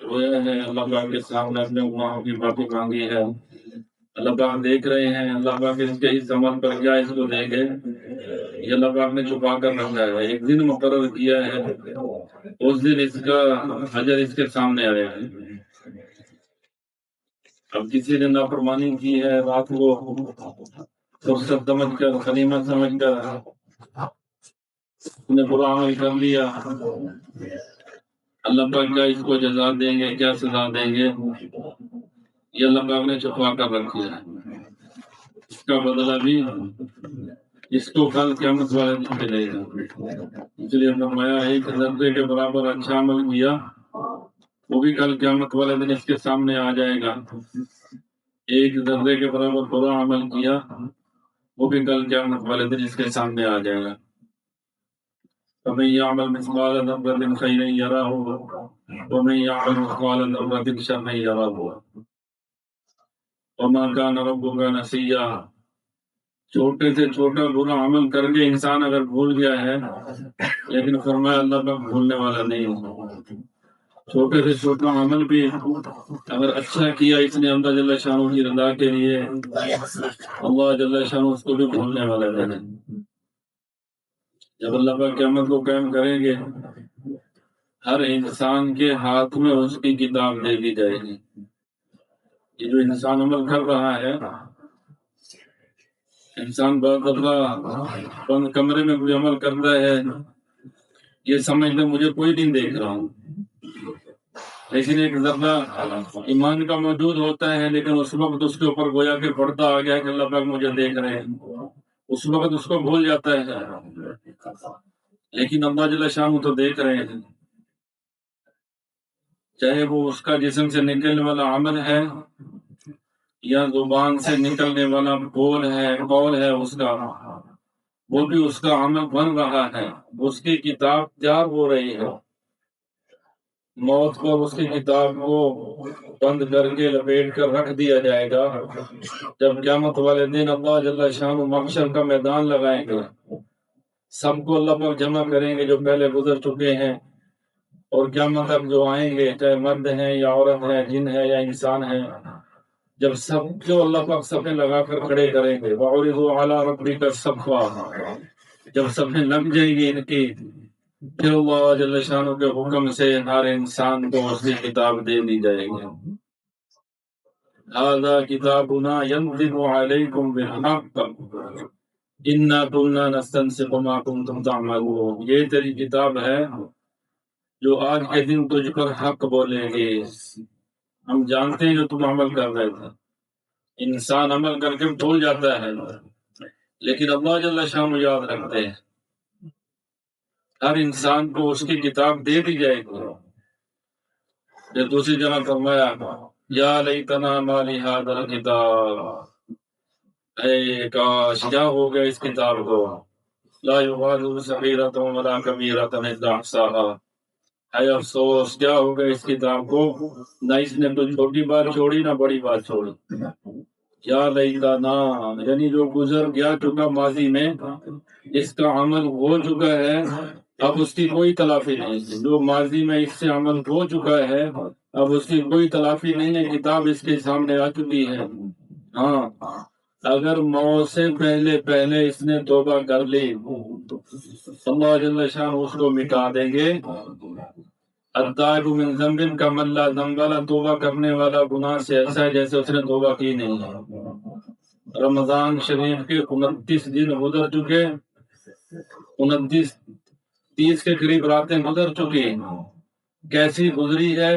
رویا ہے، اللہ پاک کے سامنے اپنے گناہوں کی معافی مانگی ہے۔ اللہ پاک دیکھ رہے ہیں، اللہ پاک اس کے اس عمل پر کیا اس کو دیں گے، یہ اللہ پاک نے چھپا کر رکھا ہے۔ ایک دن مقرر کیا ہے، اس دن اس کا اجر اس کے سامنے آیا ہے۔ اب کسی نے نافرمانی کی ہے، رات کو فرصت سمجھ کر، غنیمت سمجھ کر نے برا عمل کر لیا، اللہ پاک کیا اس کو جزا دیں گے، کیا سزا دیں گے، یہ اللہ پاک نے چھپا کر رکھی ہے۔ اس کا بدلہ بھی اس کو کل قیامت والے دن ملے گا۔ اس لیے فرمایا ایک ذرے کے برابر اچھا عمل کیا، وہ بھی کل قیامت والے دن اس کے سامنے آ جائے گا۔ ایک ذرے کے برابر برا عمل کیا، وہ بھی کل قیامت والے دن اس کے سامنے آ جائے گا۔ فمن يعمل مثقال ذرة خيرا يره ومن يعمل مثقال ذرة شرا يره وما كان ربك نسيا۔ چھوٹے سے چھوٹا برا عمل کر کے انسان اگر بھول گیا ہے، لیکن فرمایا اللہ پاک بھولنے والا نہیں ہے۔ چھوٹے سے چھوٹا عمل بھی اگر اچھا کیا اس نے اللہ جل شانہ کی رضا کے لیے، اللہ جل شانہ اس کو بھی بھولنے والا نہیں۔ جب اللہ پاک قیامت کو قائم کریں گے، ہر انسان کے ہاتھ میں اس کی کتاب دے دی جائے گی۔ یہ جو انسان عمل کر رہا ہے، انسان بہت بند کمرے میں کوئی عمل کرتا ہے، یہ سمجھتے مجھے کوئی نہیں دیکھ رہا ہوں، لیکن ایک ذرہ ایمان کا موجود ہوتا ہے، لیکن اس وقت اس کے اوپر گویا کہ پڑتا آ گیا کہ اللہ پاک مجھے دیکھ رہے ہیں، اس وقت اس کو بھول جاتا ہے، لیکن اللہ جل شانہ تو دیکھ رہے ہیں۔ چاہے وہ اس کا جسم سے نکلنے والا عمل ہے یا زبان سے نکلنے والا قول ہے اس کا، وہ بھی اس کا عمل بن رہا ہے، اس کی کتاب تیار ہو رہی ہے۔ موت پر اس کی کتاب کو بند کر کے لپیٹ کر رکھ دیا جائے گا۔ جب قیامت والے دن اللہ جل شانہ محشر کا میدان لگائیں گے، سب کو اللہ پر جمع کریں گے جو پہلے گزر چکے ہیں اور قیامت تک جو آئیں گے، چاہے مرد ہیں یا عورت ہے، جن ہے یا انسان ہے، جب سب کو اللہ پاک صفیں لگا کر کھڑے کریں گے، وَعُرِضُوا عَلَىٰ رَبِّكَ صَفًّا، جب صفیں لگ جائیں گی ان کی، پھر اللہ جل شانہ کے حکم سے ہر انسان کو اس کی کتاب دے دی جائے گی۔ هَذَا كِتَابُنَا يَنطِقُ عَلَيْكُمْ بِالْحَقِّ إِنَّا كُنَّا نَسْتَنسِخُ مَا كُنتُمْ تَعْمَلُونَ، یہ تیری کتاب ہے جو آج کے دن تجھ پر حق بولے گی۔ ہم جانتے ہیں جو تم عمل کر رہے تھے۔ انسان عمل کر کے بھول جاتا ہے، لیکن اللہ جل شانہ یاد رکھتے ہیں۔ ہر انسان کو اس کی کتاب دے دی جائے گی۔ پھر دوسری جگہ فرمایا یا لیتنا ما لہذا الکتاب، اے کاش کیا ہو گیا اس کتاب کو، لا یغادر صغیرۃ ولا کبیرۃ الا احصاها، ہے افسوس کیا ہو گیا اس کتاب کو، نہ اس نے تو چھوٹی بات چھوڑی نہ بڑی بات چھوڑی۔ یا لیتنا، یعنی جو گزر گیا چکا ماضی میں، اس کا عمل ہو چکا ہے، اب اس کی کوئی تلافی نہیں ہے۔ جو ماضی میں اس سے عمل ہو چکا ہے، اب اس کی کوئی تلافی نہیں ہے، کتاب اس کے سامنے آ چکی ہے۔ ہاں، اگر موت سے پہلے اس نے توبہ کر لی، اللہ جل شانہ اس کو مٹا دیں گے۔ التائب من ذنب کمن لا ذنب له، توبہ کرنے والا گناہ سے ایسا ہے جیسے اس نے توبہ کی نہیں ہے۔ رمضان شریف کے 29 دن گزر چکے، 30 کے قریب راتیں گزر چکی، کیسی گزری ہے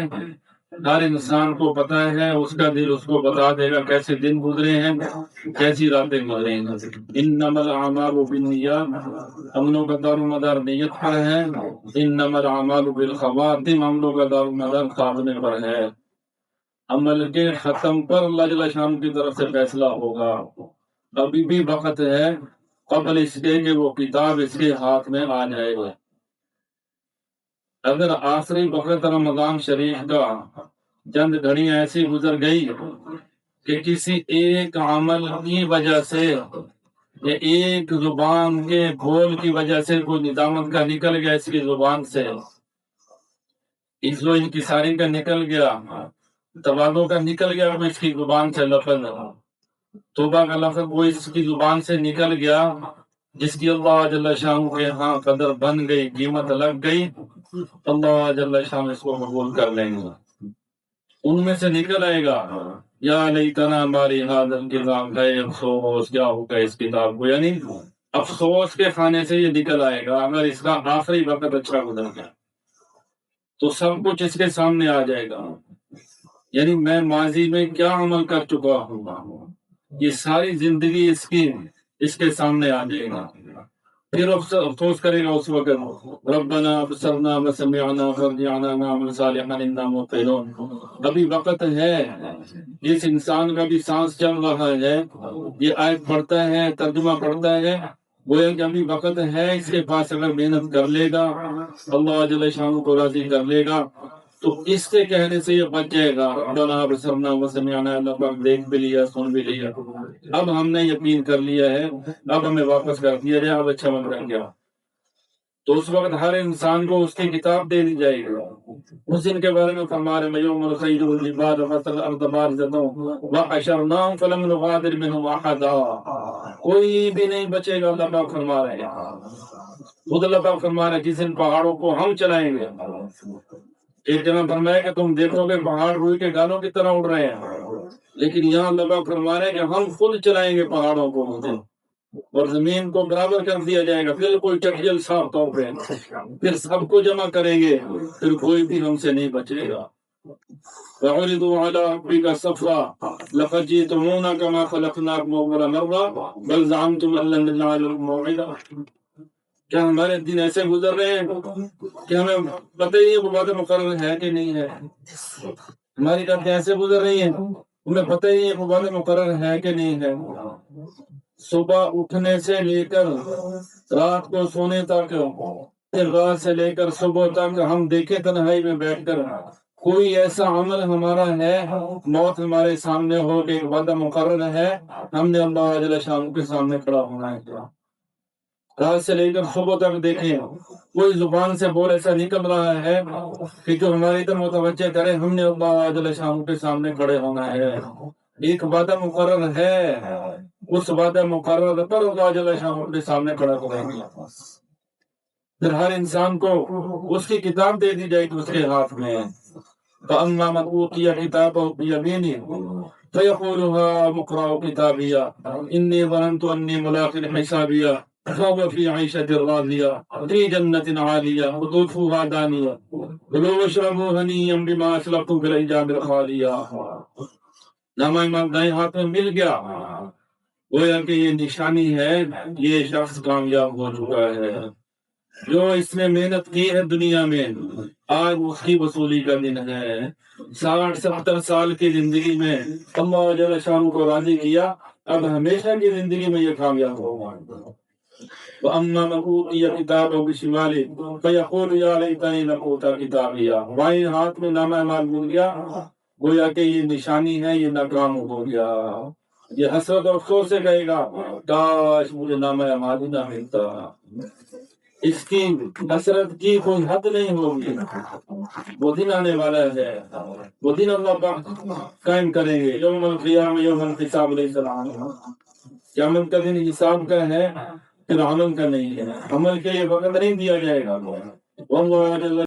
ہر انسان کو پتہ ہے، اس کا دل اس کو بتا دے گا کیسے دن گزرے ہیں، کیسی راتیں گزرے ہیں۔ انما الاعمال بالنیات، عملوں کا دار و مدار نیت پر ہے، انما الاعمال بالخواتم، عملوں کا دار و مدار خاتمے پر ہے۔ عمل کے ختم پر اللہ جل شانہ کی طرف سے فیصلہ ہوگا۔ ابھی بھی وقت ہے قبل اس کے کہ وہ کتاب اس کے ہاتھ میں آ جائے گا۔ اگر آخری وقت رمضان شریف کا چند گھڑیاں ایسی گزر گئی کہ کسی ایک عمل کی وجہ سے یا ایک زبان کے بول کی وجہ سے کوئی ندامت کا نکل گیا اس کی زبان سے اس لو انکساری کا نکل گیا، تواضع کا نکل گیا، وہ اس کی زبان سے لفظ، توبہ کا لفظ وہ اس کی زبان سے نکل گیا، جس کی اللہ جل شانہ کے ہاں قدر بن گئی، قیمت لگ گئی، اللہ جل شانہ اس کو قبول کر لیں گے۔ ان میں سے نکل آئے گا یا لیتنا مالی ھذا الکتاب، ہے افسوس کیا ہوگا اس کتاب کو، یعنی افسوس کے کھانے سے یہ نکل آئے گا۔ اگر اس کا آخری وقت اچھا گزر گیا تو سب کچھ اس کے سامنے آ جائے گا، یعنی میں ماضی میں کیا عمل کر چکا ہوں، یہ ساری زندگی اس کے سامنے آ جائے گا۔ پھر افسوس کرے گا اس وقت، ربنا ابصرنا وسمعنا فارجعنا نعمل صالحا انا موقنون۔ ابھی وقت ہے، جس انسان کا بھی سانس چل رہا ہے، یہ آیت پڑھتا ہے، ترجمہ پڑھتا ہے، گویا کہ ابھی وقت ہے، اس کے پاس اگر محنت کر لے گا، اللہ جل شانہ کو راضی کر لے گا، تو اس سے کہنے سے یہ بچ جائے گا، ربنا ابصرنا وسمعنا، اللہ پاک دیکھ بھی لیا، سن بھی لیا، اب ہم نے یقین کر لیا ہے، اب ہمیں واپس کر دیا جائے، اب اچھا من کر گیا۔ تو اس وقت ہر انسان کو اس کی کتاب دے دی جائے گی۔ اس دن کے بارے میں فرما رہے ہیں یوم نخرج الجبال وترى الارض بارزة وحشرناهم فلم نغادر منهم احدا، کوئی بھی نہیں بچے گا، اللہ پاک فرما رہے ہیں، خود اللہ پاک فرما رہے ہیں جس دن پہاڑوں کو ہم چلائیں گے۔ ایک جگہ فرمایا کہ تم دیکھو گے پہاڑ روئی کے گالوں کی طرح اڑ رہے ہیں، لیکن یہاں اللہ پاک فرما رہے ہیں کہ ہم خود چلائیں گے پہاڑوں کو، اور زمین کو برابر کر دیا جائے گا، بالکل ٹکجل صاف طور پہ، پھر سب کو جمع کریں گے، پھر کوئی بھی ہم سے نہیں بچے گا۔ وَعُرِضُوا عَلَىٰ رَبِّكَ صَفًّا لَقَدْ جِئْتُمُونَا كَمَا خَلَقْنَاكُمْ أَوَّلَ مَرَّةٍ بَلْ زَعَمْتُمْ أَن لَّن نَّجْعَلَ لَكُم مَّوْعِدًا، کیا ہمارے دن ایسے گزر رہے ہیں کہ ہمیں پتہ ہی ہے وہ وعدہ مقرر ہے کہ نہیں ہے؟ ہماری راتیں ایسے گزر رہی ہیں، ہمیں پتہ ہی ہے وہ وعدہ مقرر ہے کہ نہیں ہے؟ صبح اٹھنے سے لے کر رات کو سونے تک، رات سے لے کر صبح تک ہم دیکھیں تنہائی میں بیٹھ کر کوئی ایسا عمل ہمارا ہے، موت ہمارے سامنے ہو کہ ایک وعدہ مقرر ہے، ہم نے اللہ جل شانہ کے سامنے کھڑا ہونا ہے۔ رات سے لے کر صبح تک دیکھیں، کوئی زبان سے بول ایسا نکل رہا ہے کہ جو ہماری طرف متوجہ کرے ہم نے اللہ جل شانہ کے سامنے کھڑے ہونا ہے۔ ایک وعدہ مقرر ہے، اس وعدہ مقرر پر اللہ جل شانہ کے سامنے کھڑا کریں گے۔ پھر ہر انسان کو اس کی کتاب دے دی جائے گی اس کے ہاتھ میں، فَأَمَّا مَنْ أُوتِيَ كِتَابَهُ بِيَمِينِهِ فَيَقُولُ هَاؤُمُ اقْرَءُوا كِتَابِيَهْ إِنِّي ظَنَنتُ أَنِّي مُلَاقٍ حِسَابِيَهْ فَهُوَ فِي عِيشَةٍ رَاضِيَةٍ فِي جَنَّةٍ عَالِيَةٍ قُطُوفُهَا دَانِيَةٌ كُلُوا وَاشْرَبُوا هَنِيًّا بِمَا أَسْلَفْتُمْ فِي الْأَيَّامِ الْخَالِيَةِ۔ نامہ ایمان دائیں ہاتھ میں مل گیا، گویا کہ یہ نشانی ہے، یہ شخص کامیاب ہو چکا ہے، جو اس نے محنت کی ہے دنیا میں، آج اس کی وصولی کا دن ہے۔ 60-70 سال کی زندگی میں اللہ جل شانہ کو راضی کیا، اب ہمیشہ کی زندگی میں یہ کامیاب ہوگا۔ وَأَمَّا مَنْ أُوتِيَ كِتَابَهُ بِشِمَالِهِ فَيَقُولُ يَا لَيْتَنِي لَمْ أُوتَ كِتَابِيَهْ، بائیں ہاتھ میں نامہ اعمال مل گیا، گویا کہ یہ نشانی ہے، یہ ناکام ہو گیا، یہ حسرت اور افسوس سے کہے گا کاش مجھے نامہ اعمال ہی نہ ملتا۔ اس کی حسرت کی کوئی حد نہیں ہوگی، وہ دن آنے والا ہے، وہ دن اللہ پاک قائم کریں گے، یوم القیامہ یوم الحساب لیس العمل، قیامت کا دن حساب کا ہے، پھر عمل کا نہیں ہے، عمل کے لیے وقت نہیں دیا جائے گا۔ واللہ